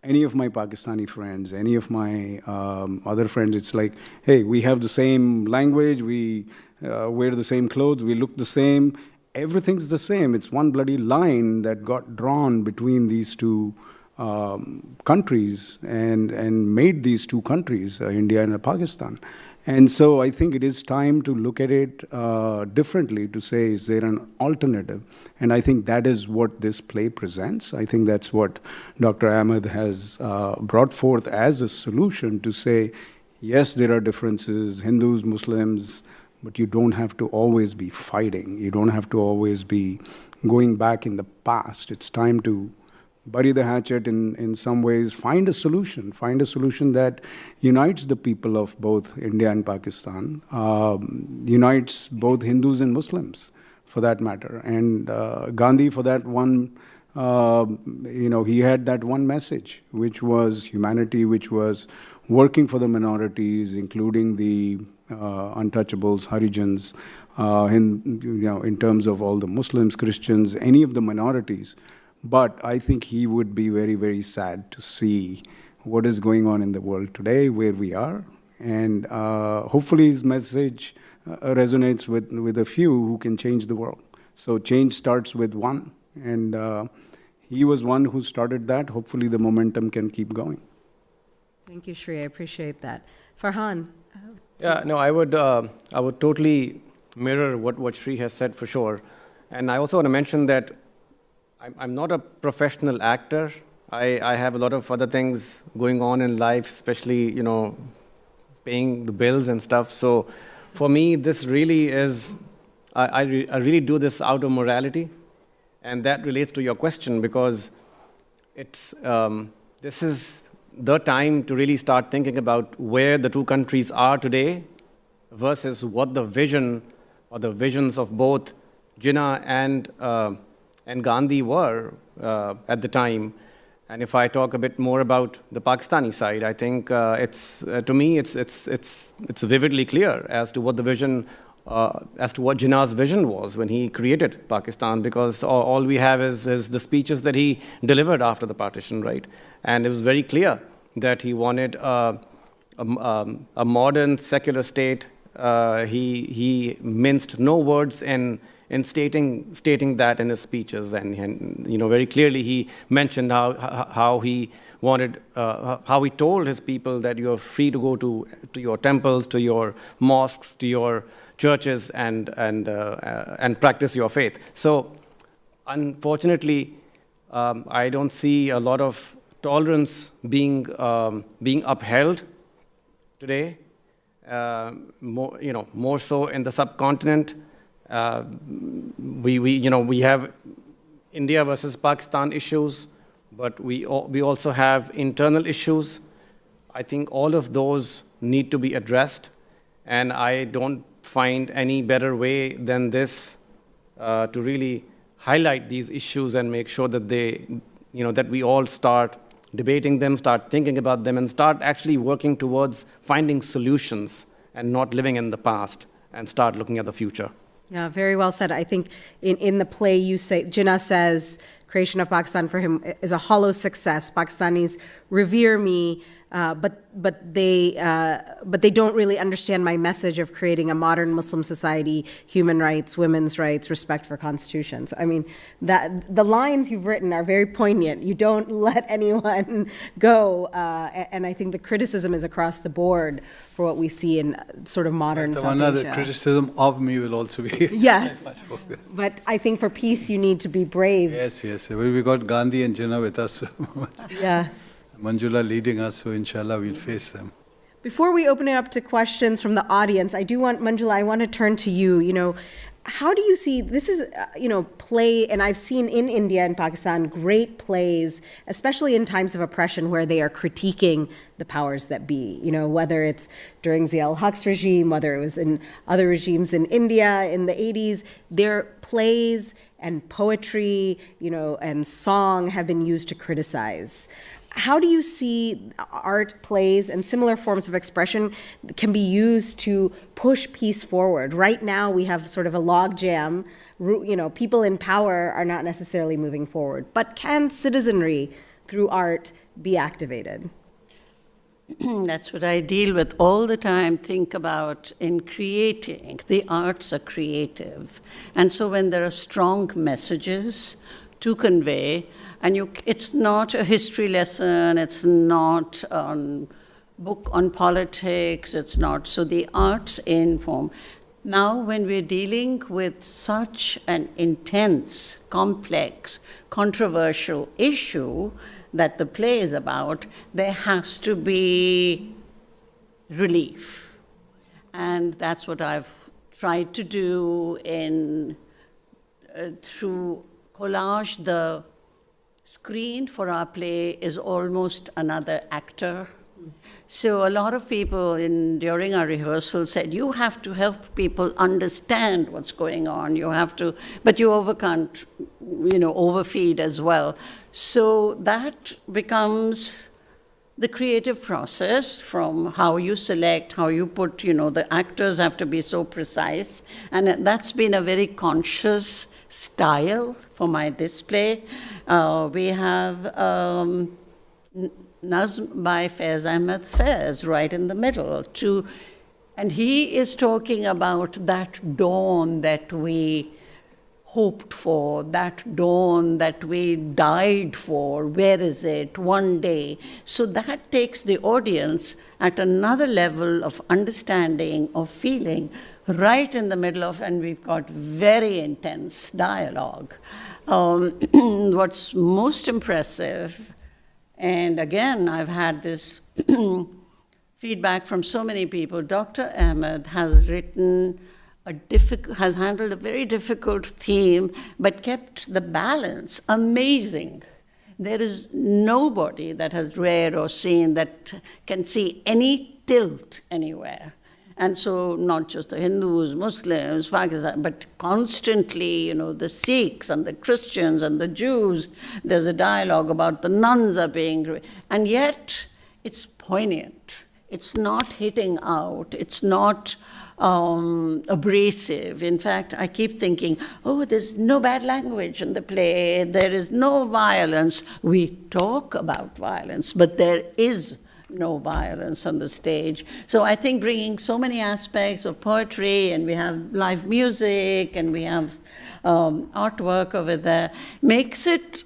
any of my Pakistani friends, any of my other friends, it's like, hey, we have the same language, we wear the same clothes, we look the same, everything's the same. It's one bloody line that got drawn between these two countries and made these two countries, India and Pakistan. And so I think it is time to look at it differently, to say, is there an alternative? And I think that is what this play presents. I think that's what Dr. Ahmed has brought forth as a solution, to say, yes, there are differences, Hindus, Muslims, but you don't have to always be fighting. You don't have to always be going back in the past. It's time to bury the hatchet in some ways, find a solution that unites the people of both India and Pakistan, unites both Hindus and Muslims, for that matter. And Gandhi, for that one, he had that one message, which was humanity, which was working for the minorities, including the untouchables, Harijans, in terms of all the Muslims, Christians, any of the minorities. But I think he would be very, very sad to see what is going on in the world today, where we are. And hopefully his message resonates with a few who can change the world. So change starts with one. And he was one who started that. Hopefully the momentum can keep going. Thank you, Shri. I appreciate that. Farhan? Yeah, no, I would totally mirror what Shri has said, for sure. And I also want to mention that I'm not a professional actor. I have a lot of other things going on in life, especially, paying the bills and stuff. So for me, this really is, I really do this out of morality. And that relates to your question, because it's this is the time to really start thinking about where the two countries are today versus what the vision or the visions of both Jinnah and Gandhi were at the time. And if I talk a bit more about the Pakistani side, I think to me it's vividly clear as to what the vision, as to what Jinnah's vision was when he created Pakistan, because all we have is the speeches that he delivered after the partition, right? And it was very clear that he wanted a modern secular state. He minced no words in stating that in his speeches, and very clearly he mentioned how he wanted, how he told his people that you are free to go to your temples, to your mosques, to your churches, and practice your faith. So, unfortunately, I don't see a lot of tolerance being upheld today. More so in the subcontinent. We have India versus Pakistan issues, but we also have internal issues. I think all of those need to be addressed, and I don't find any better way than this to really highlight these issues and make sure that that we all start debating them, start thinking about them, and start actually working towards finding solutions and not living in the past, and start looking at the future. Yeah, very well said. I think in the play you say, Jinnah says, creation of Pakistan for him is a hollow success. Pakistanis revere me, but they don't really understand my message of creating a modern Muslim society, human rights, women's rights, respect for constitutions. So, I mean, that the lines you've written are very poignant. You don't let anyone go, and I think the criticism is across the board for what we see in sort of modern South Asia. The criticism of me will also be yes, much focused. but I think for peace you need to be brave. Yes. We got Gandhi and Jinnah with us. Yes. Manjula leading us, so inshallah we'll face them. Before we open it up to questions from the audience, I want to turn to you. You know, how do you see, this is, play, and I've seen in India and Pakistan great plays, especially in times of oppression where they are critiquing the powers that be, whether it's during Zia ul-Haq's regime, whether it was in other regimes in India in the 80s, their plays and poetry, and song have been used to criticize. How do you see art, plays, and similar forms of expression can be used to push peace forward? Right now, we have sort of a logjam. People in power are not necessarily moving forward. But can citizenry, through art, be activated? That's what I deal with all the time, think about in creating. The arts are creative. And so when there are strong messages to convey, and it's not a history lesson, it's not a book on politics, it's not. So the arts inform. Now, when we're dealing with such an intense, complex, controversial issue that the play is about, there has to be relief. And that's what I've tried to do through collage. The screen for our play is almost another actor. So a lot of people during our rehearsal said, you have to help people understand what's going on. You have to, but you can't, overfeed as well. So that becomes the creative process, from how you select, how you put, the actors have to be so precise. And that's been a very conscious style for my display. We have Nazm by Faiz Ahmed Faiz right in the middle. And he is talking about that dawn that we hoped for, that dawn that we died for. Where is it? One day. So that takes the audience at another level of understanding, of feeling, right in the middle of, and we've got very intense dialogue. What's most impressive, and again, I've had this feedback from so many people, Dr. Ahmed has written has handled a very difficult theme, but kept the balance amazing. There is nobody that has read or seen that can see any tilt anywhere. And so not just the Hindus, Muslims, Pakistan, but constantly, the Sikhs and the Christians and the Jews, there's a dialogue about the nuns are being, and yet it's poignant. It's not hitting out. It's not abrasive. In fact, I keep thinking, there's no bad language in the play. There is no violence. We talk about violence, but there is no violence on the stage. So I think bringing so many aspects of poetry, and we have live music, and we have artwork over there, makes it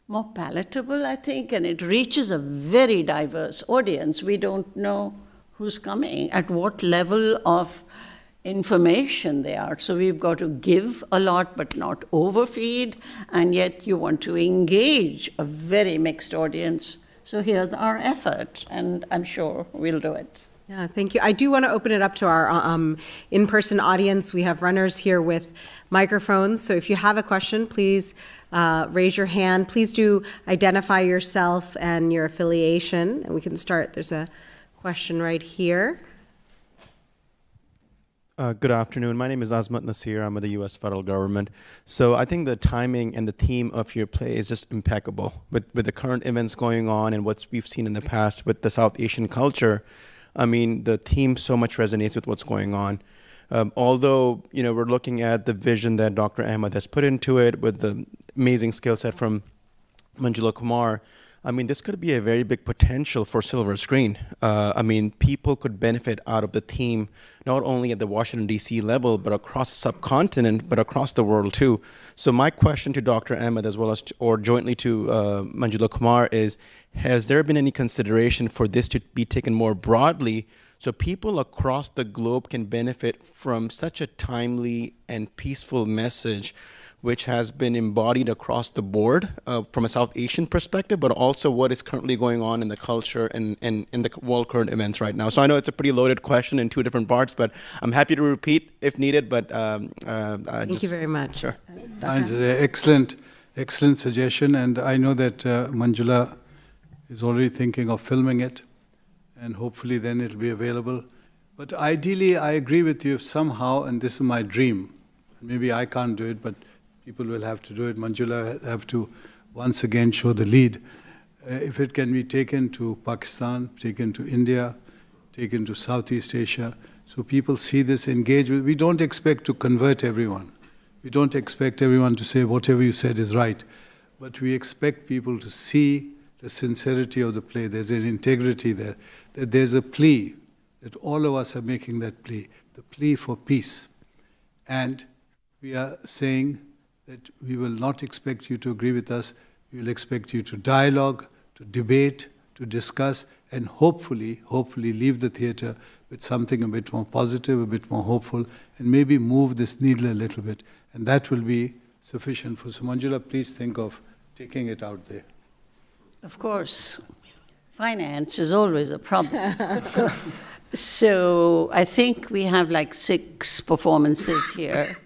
more palatable, I think, and it reaches a very diverse audience. We don't know who's coming, at what level of information they are. So we've got to give a lot, but not overfeed, and yet you want to engage a very mixed audience. So here's our effort, and I'm sure we'll do it. Yeah, thank you. I do want to open it up to our in-person audience. We have runners here with microphones, so if you have a question, please raise your hand. Please do identify yourself and your affiliation, and we can start. There's a question right here. Good afternoon. My name is Azmat Nasir. I'm with the U.S. federal government. So I think the timing and the theme of your play is just impeccable. With the current events going on and what we've seen in the past with the South Asian culture, I mean, the theme so much resonates with what's going on. Although, we're looking at the vision that Dr. Ahmed has put into it with the amazing skill set from Manjula Kumar, I mean, this could be a very big potential for silver screen. I mean, people could benefit out of the theme, not only at the Washington, D.C. level, but across the subcontinent, but across the world too. So my question to Dr. Ahmed, as well as, or jointly to Manjula Kumar, is, has there been any consideration for this to be taken more broadly so people across the globe can benefit from such a timely and peaceful message, which has been embodied across the board from a South Asian perspective, but also what is currently going on in the culture and in the world current events right now? So I know it's a pretty loaded question in two different parts, but I'm happy to repeat if needed. But Thank you very much. Sure. Excellent suggestion, and I know that Manjula is already thinking of filming it, and hopefully then it'll be available. But ideally, I agree with you if somehow, and this is my dream, maybe I can't do it, but people will have to do it. Manjula have to once again show the lead. If it can be taken to Pakistan, taken to India, taken to Southeast Asia, so people see this, engage with. We don't expect to convert everyone. We don't expect everyone to say whatever you said is right, but we expect people to see the sincerity of the play. There's an integrity there, that there's a plea, that all of us are making that plea, the plea for peace. And we are saying that we will not expect you to agree with us, we will expect you to dialogue, to debate, to discuss, and hopefully leave the theatre with something a bit more positive, a bit more hopeful, and maybe move this needle a little bit. And that will be sufficient for. So Manjula, please think of taking it out there. Of course, finance is always a problem. So I think we have like 6 performances here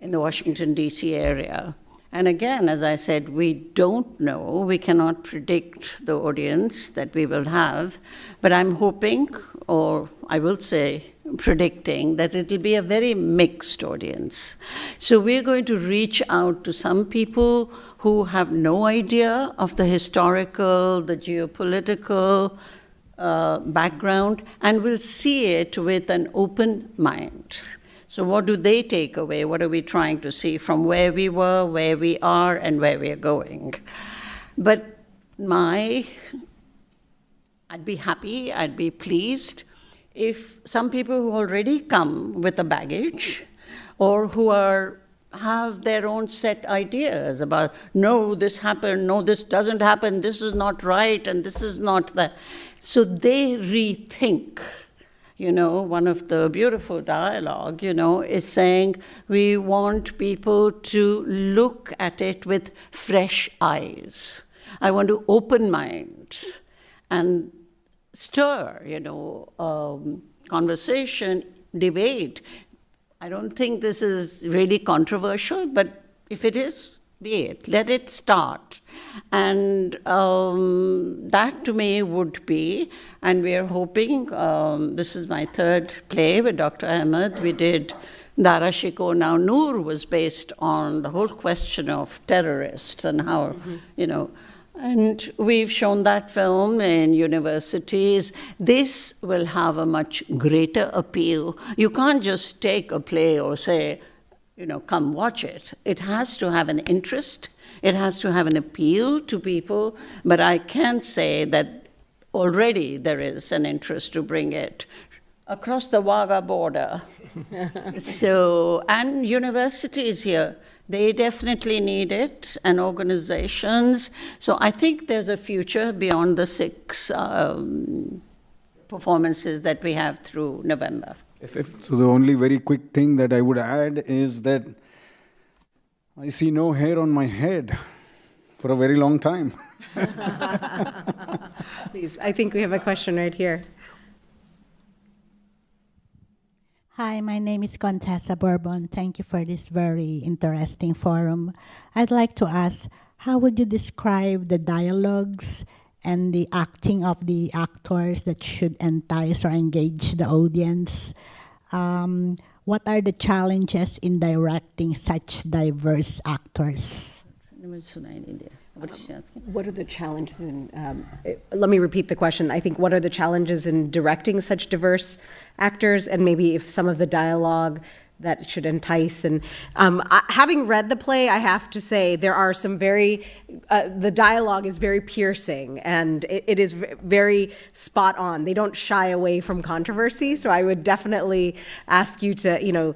in the Washington, D.C. area. And again, as I said, we don't know, we cannot predict the audience that we will have, but I'm hoping, or I will say, predicting that it'll be a very mixed audience. So we're going to reach out to some people who have no idea of the historical, the geopolitical background, and will see it with an open mind. So what do they take away? What are we trying to see from where we were, where we are, and where we are going? But I'd be happy, I'd be pleased if some people who already come with a baggage or who have their own set ideas about, no, this happened, no, this doesn't happen, this is not right, and this is not that. So they rethink. You know, one of the beautiful dialogue, is saying we want people to look at it with fresh eyes. I want to open minds and stir, conversation, debate. I don't think this is really controversial, but if it is, be it. Let it start. And that to me would be, and we are hoping, this is my 3rd play with Dr. Ahmed. We did Dara Shiko Now Noor was based on the whole question of terrorists and how, and we've shown that film in universities. This will have a much greater appeal. You can't just take a play or say, come watch it. It has to have an interest. It has to have an appeal to people. But I can say that already there is an interest to bring it across the Wagah border. So, and universities here, they definitely need it, and organizations. So I think there's a future beyond the 6 performances that we have through November. So the only very quick thing that I would add is that I see no hair on my head for a very long time. Please, I think we have a question right here. Hi, my name is Contessa Bourbon. Thank you for this very interesting forum. I'd like to ask, how would you describe the dialogues and the acting of the actors that should entice or engage the audience? What are the challenges in directing such diverse actors? What are the challenges in, let me repeat the question. I think what are the challenges in directing such diverse actors, and maybe if some of the dialogue that should entice. And having read the play, I have to say there are some the dialogue is very piercing, and it is very spot on. They don't shy away from controversy, so I would definitely ask you to,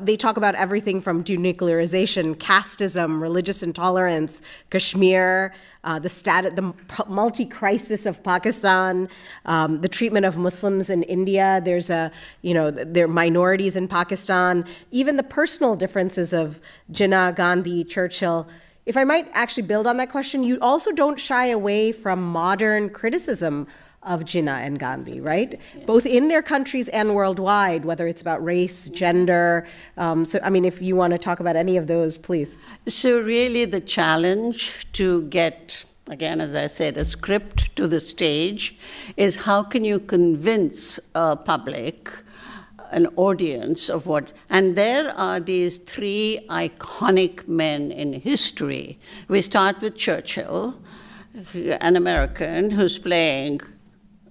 they talk about everything from denuclearization, casteism, religious intolerance, Kashmir, the multi-crisis of Pakistan, the treatment of Muslims in India. There are minorities in Pakistan, even the personal differences of Jinnah, Gandhi, Churchill. If I might actually build on that question, you also don't shy away from modern criticism of Jinnah and Gandhi, right? Yeah. Both in their countries and worldwide, whether it's about race, gender. If you want to talk about any of those, please. So really the challenge to get, again, as I said, a script to the stage is how can you convince a public, an audience of what, and there are these three iconic men in history. We start with Churchill, an American who's playing,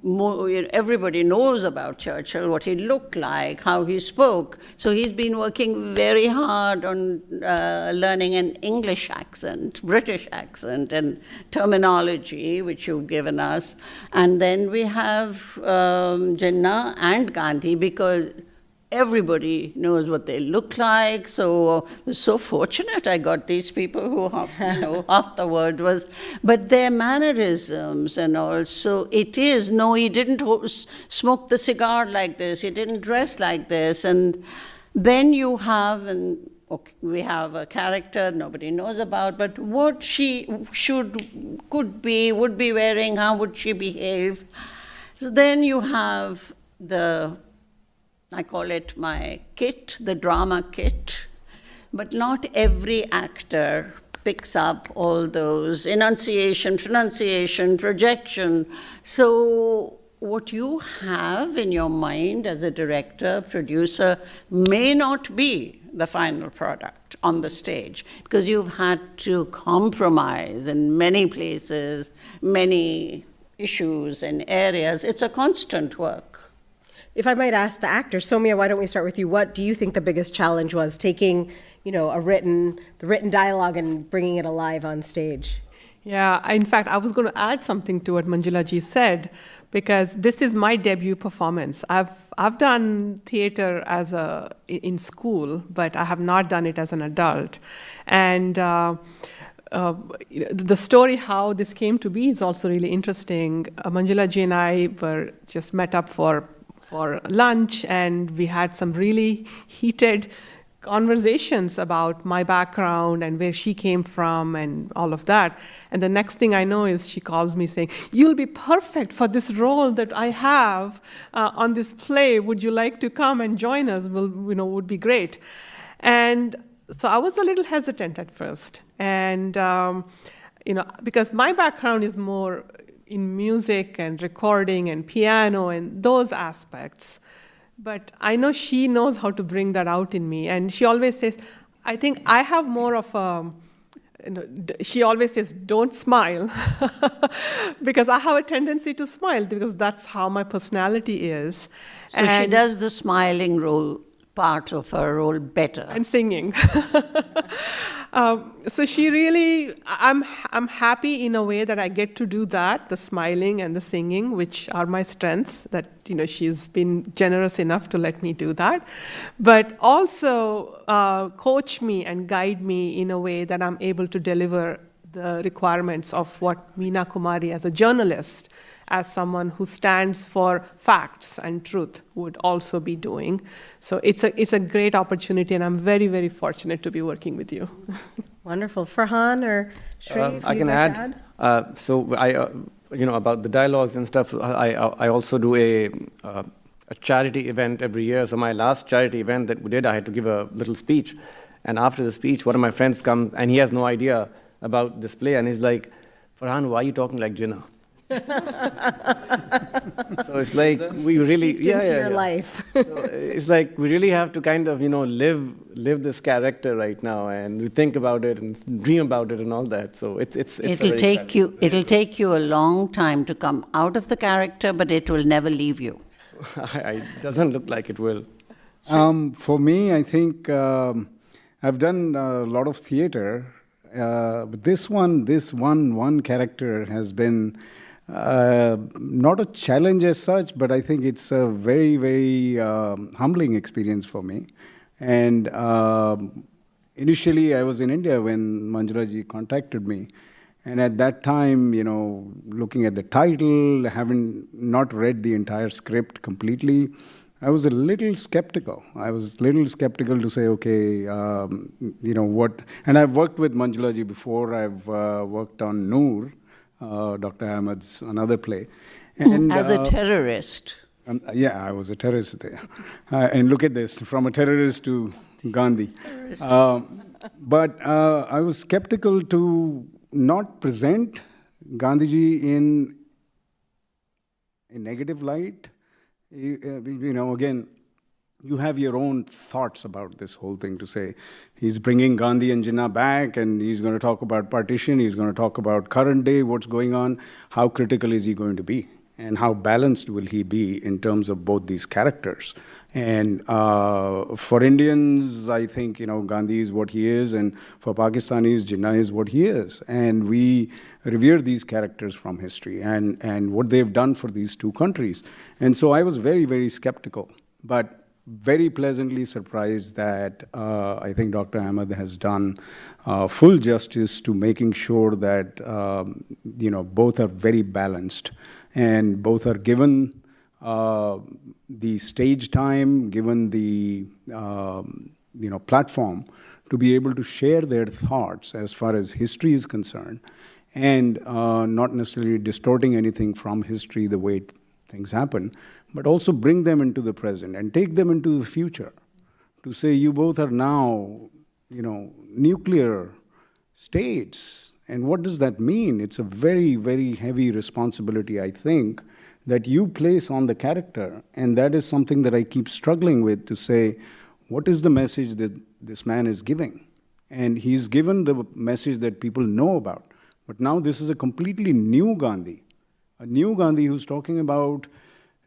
everybody knows about Churchill, what he looked like, how he spoke. So he's been working very hard on learning an English accent, British accent, and terminology, which you've given us. And then we have Jinnah and Gandhi, because everybody knows what they look like. So I was so fortunate I got these people who half the word was, but their mannerisms, and also it is, no, he didn't smoke the cigar like this, he didn't dress like this. And then you have, we have a character nobody knows about, but what she would be wearing, how would she behave. So then you have I call it my kit, the drama kit, but not every actor picks up all those enunciation, pronunciation, projection. So what you have in your mind as a director, producer, may not be the final product on the stage, because you've had to compromise in many places, many issues and areas. It's a constant work. If I might ask the actors, Soumya, why don't we start with you? What do you think the biggest challenge was, taking, the written dialogue and bringing it alive on stage? Yeah, in fact, I was going to add something to what Manjula ji said, because this is my debut performance. I've done theater in school, but I have not done it as an adult. And the story how this came to be is also really interesting. Manjula ji and I were just met up for lunch, and we had some really heated conversations about my background and where she came from and all of that. And the next thing I know is she calls me saying, "You'll be perfect for this role that I have on this play. Would you like to come and join us? Would be great." And so I was a little hesitant at first. And, because my background is more in music and recording and piano and those aspects. But I know she knows how to bring that out in me. And she always says, I think I have more of she always says, don't smile. Because I have a tendency to smile, because that's how my personality is. So she does the smiling role, part of her role, better. And singing. So she really, I'm happy in a way that I get to do that, the smiling and the singing, which are my strengths, that, she's been generous enough to let me do that. But also coach me and guide me in a way that I'm able to deliver the requirements of what Meena Kumari as a journalist, as someone who stands for facts and truth, would also be doing. So it's a great opportunity, and I'm very, very fortunate to be working with you. Wonderful. Farhan or Shri, if I can add. So I, about the dialogues and stuff, I also do a charity event every year. So my last charity event that we did, I had to give a little speech. And after the speech, one of my friends comes, and he has no idea about this play, and he's like, "Farhan, why are you talking like Jinnah?" So it's like we really into your life. So it's like we really have to kind of live this character right now, and we think about it and dream about it and all that. So it'll take you a long time to come out of the character, but it will never leave you. It doesn't look like it will. For me, I think I've done a lot of theater, but this one character has been not a challenge as such, but I think it's a very, very humbling experience for me. And initially, I was in India when Manjula ji contacted me. And at that time, looking at the title, having not read the entire script completely, I was a little skeptical. To say, okay, what... And I've worked with Manjula ji before. I've worked on Noor, Dr. Ahmed's another play. And, as a terrorist. Yeah, I was a terrorist there. And look at this, from a terrorist to Gandhi. But I was skeptical to not present Gandhiji in a negative light. Again, you have your own thoughts about this whole thing to say, he's bringing Gandhi and Jinnah back and he's going to talk about partition, he's going to talk about current day, what's going on, how critical is he going to be? And how balanced will he be in terms of both these characters? And for Indians, I think, Gandhi is what he is, and for Pakistanis, Jinnah is what he is. And we revere these characters from history and what they've done for these two countries. And so I was very, very skeptical, but very pleasantly surprised that I think Dr. Ahmed has done full justice to making sure that, both are very balanced. And both are given the stage time, given the platform to be able to share their thoughts as far as history is concerned, and not necessarily distorting anything from history the way things happen, but also bring them into the present and take them into the future. To say you both are now, nuclear states. And what does that mean? It's a very, very heavy responsibility, I think, that you place on the character. And that is something that I keep struggling with, to say, what is the message that this man is giving? And he's given the message that people know about. But now this is a completely new Gandhi. A new Gandhi who's talking about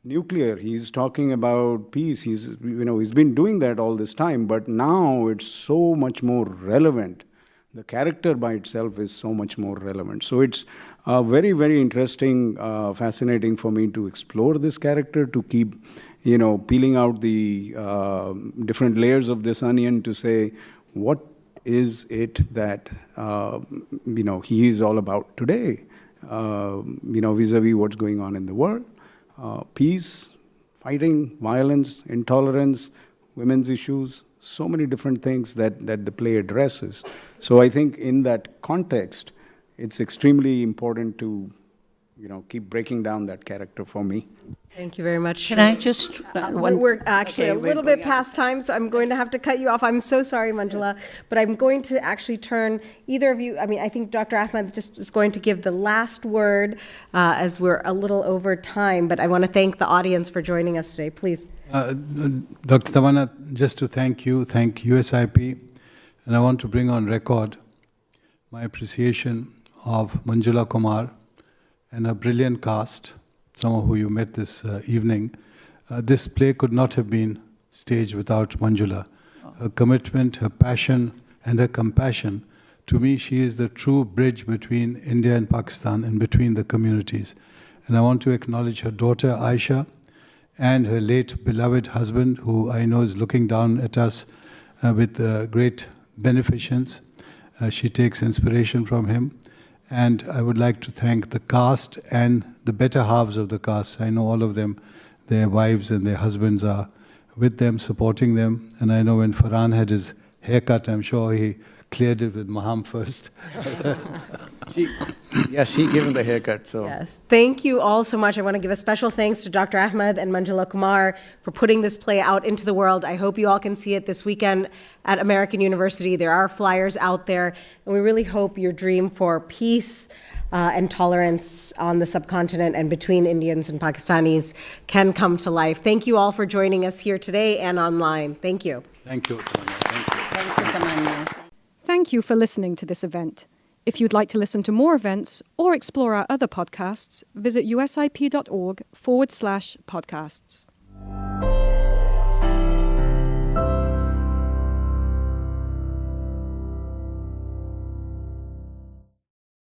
nuclear. He's talking about peace. He's been doing that all this time. But now it's so much more relevant. The character by itself is so much more relevant. So it's very, very interesting, fascinating for me to explore this character, to keep, peeling out the different layers of this onion to say, what is it that, he is all about today, vis-a-vis what's going on in the world. Peace, fighting, violence, intolerance, women's issues, so many different things that the play addresses. So I think in that context, it's extremely important to, keep breaking down that character for me. Thank you very much. Can I just... We're actually a little bit past time, so I'm going to have to cut you off. I'm so sorry, Manjula, but I'm going to actually turn either of you, I think Dr. Ahmed just is going to give the last word as we're a little over time, but I want to thank the audience for joining us today. Please. Dr. Tamanna, just to thank USIP, and I want to bring on record my appreciation of Manjula Kumar and her brilliant cast, some of who you met this evening. This play could not have been staged without Manjula. Her commitment, her passion, and her compassion, to me, she is the true bridge between India and Pakistan and between the communities. And I want to acknowledge her daughter, Aisha, and her late beloved husband, who I know is looking down at us with great beneficence. She takes inspiration from him. And I would like to thank the cast and the better halves of the cast. I know all of them, their wives and their husbands are with them, supporting them. And I know when Farhan had his haircut, I'm sure he cleared it with Maham first. She gave him the haircut. So Yes, thank you all so much. I want to give a special thanks to Dr. Ahmed and Manjula Kumar for putting this play out into the world. I hope you all can see it this weekend at American University. There are flyers out there, and we really hope your dream for peace and tolerance on the subcontinent and between Indians and Pakistanis can come to life. Thank you all for joining us here today and online. Thank you. Thank you, Tamanna. Thank you. Thank you, Tamanna. Thank you for listening to this event. If you'd like to listen to more events or explore our other podcasts, visit usip.org/podcasts.